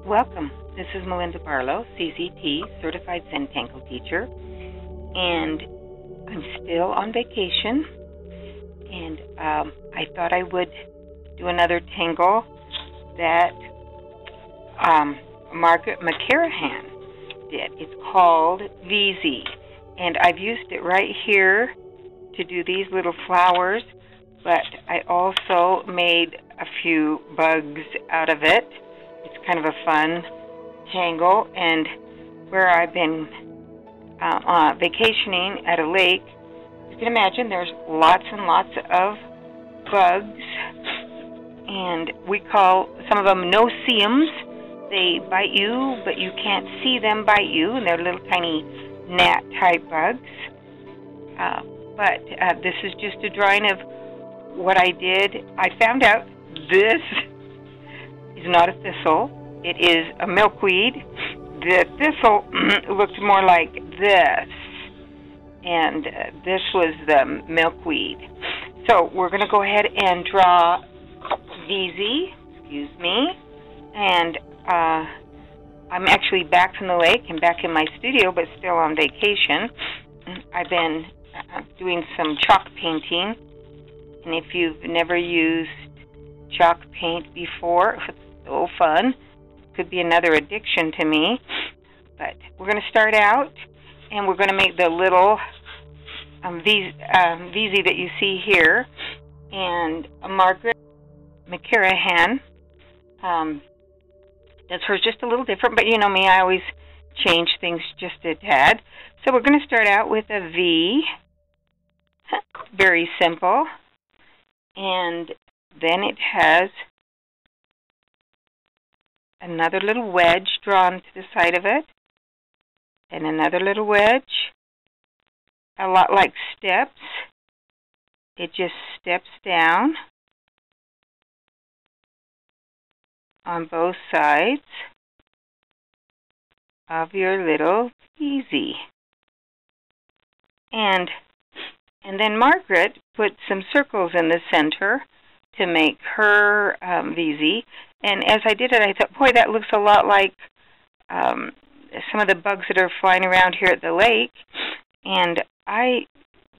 Welcome. This is Melinda Barlow, CCT, Certified Zen Tangle Teacher, and I'm still on vacation, and I thought I would do another tangle that Margret Mckerihan did. It's called Veezy, and I've used it right here to do these little flowers, but I also made a few bugs out of it. It's kind of a fun tangle, and where I've been vacationing at a lake, you can imagine there's lots and lots of bugs, and we call some of them no-see-ums. They bite you, but you can't see them bite you, and they're little tiny gnat-type bugs. But this is just a drawing of what I did. I found out this is not a thistle. It is a milkweed. The thistle looked more like this, and this was the milkweed. So we're going to go ahead and draw Veezy, excuse me, and I'm actually back from the lake and back in my studio, but still on vacation. I've been doing some chalk painting, and if you've never used chalk paint before, it's so fun. Could be another addiction to me. But we're going to start out, and we're going to make the little Veezy that you see here. And Margret Mckerihan, that's hers just a little different, but you know me, I always change things just a tad. So we're going to start out with a V, very simple, and then it has another little wedge drawn to the side of it, and another little wedge, a lot like steps. It just steps down on both sides of your little Veezy. And then Margret put some circles in the center to make her Veezy. And as I did it, I thought, boy, that looks a lot like some of the bugs that are flying around here at the lake. And I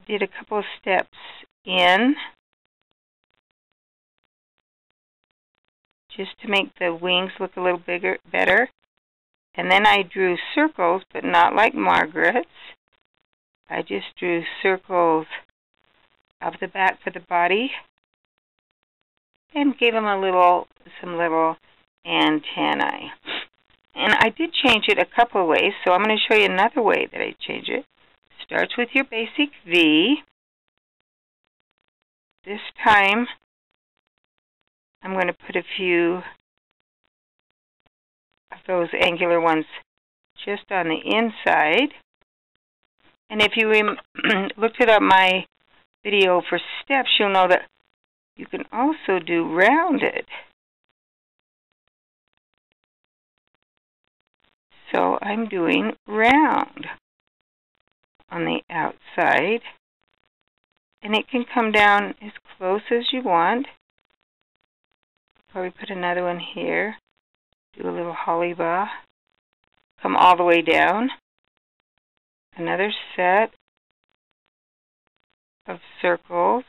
did a couple of steps in just to make the wings look a little better. And then I drew circles, but not like Margret's. I just drew circles of the back for the body and gave them some little antennae. And I did change it a couple of ways, so I'm going to show you another way that I change it. Starts with your basic V. This time, I'm going to put a few of those angular ones just on the inside. And if you looked at my video for steps, you'll know that you can also do rounded. So I'm doing round on the outside. And it can come down as close as you want. Probably put another one here. Do a little holly bow. Come all the way down. Another set of circles.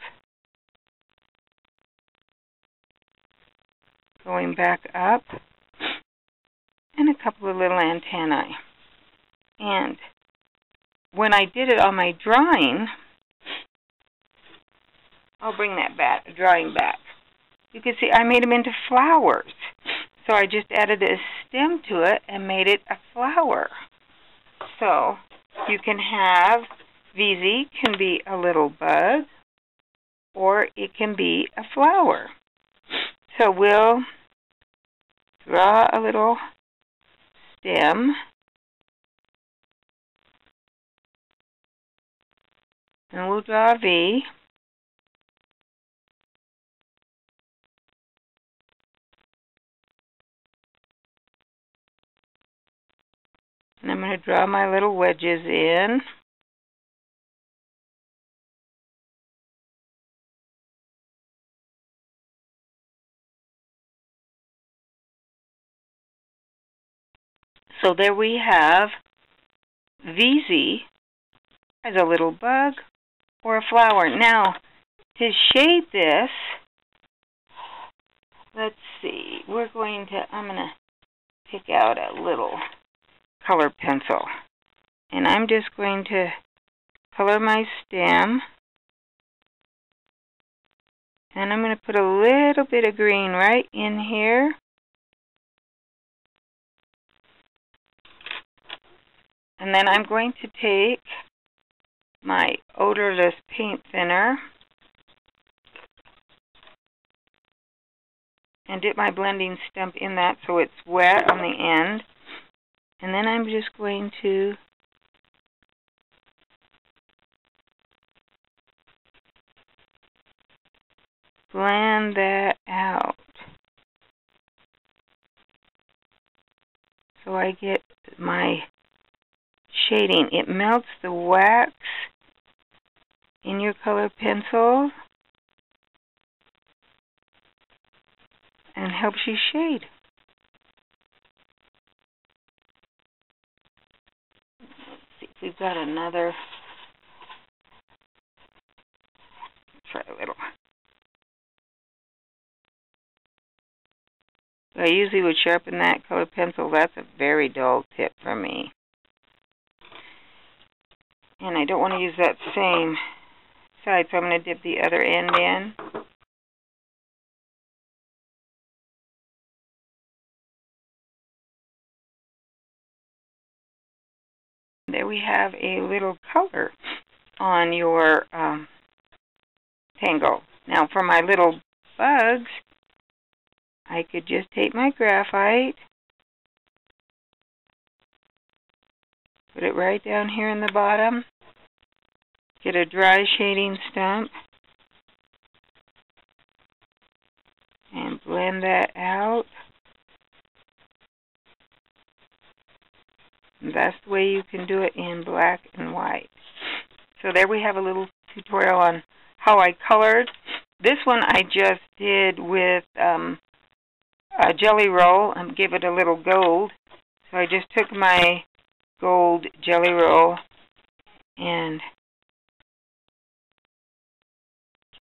Going back up. And a couple of little antennae. And when I did it on my drawing, I'll bring that drawing back. You can see I made them into flowers. So I just added a stem to it and made it a flower. So you can have Veezy can be a little bug, or it can be a flower. So we'll draw a little stem, and we'll draw a V. And I'm going to draw my little wedges in. So there we have Veezy as a little bug or a flower. Now, to shade this, let's see, I'm going to pick out a little color pencil. And I'm just going to color my stem. And I'm going to put a little bit of green right in here. And then I'm going to take my odorless paint thinner and dip my blending stump in that so it's wet on the end. And then I'm just going to blend that out so I get my shading. It melts the wax in your color pencil and helps you shade. Let's see if we've got another. Try a little. I usually would sharpen that color pencil. That's a very dull tip for me. And I don't want to use that same side, so I'm going to dip the other end in. There we have a little color on your tangle. Now for my little bugs, I could just take my graphite, put it right down here in the bottom, get a dry shading stump, and blend that out. And that's the way you can do it in black and white. So there we have a little tutorial on how I colored. This one I just did with a jelly roll and give it a little gold. So I just took my gold jelly roll and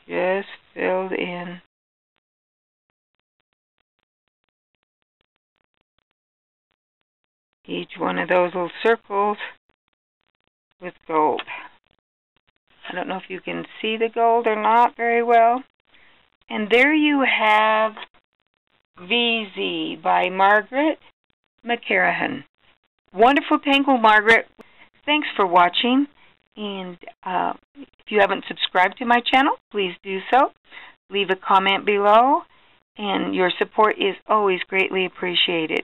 just filled in each one of those little circles with gold. I don't know if you can see the gold or not very well. And there you have Veezy by Margret Mckerihan. Wonderful tangle, Margret. Thanks for watching. And if you haven't subscribed to my channel, please do so. Leave a comment below. And your support is always greatly appreciated.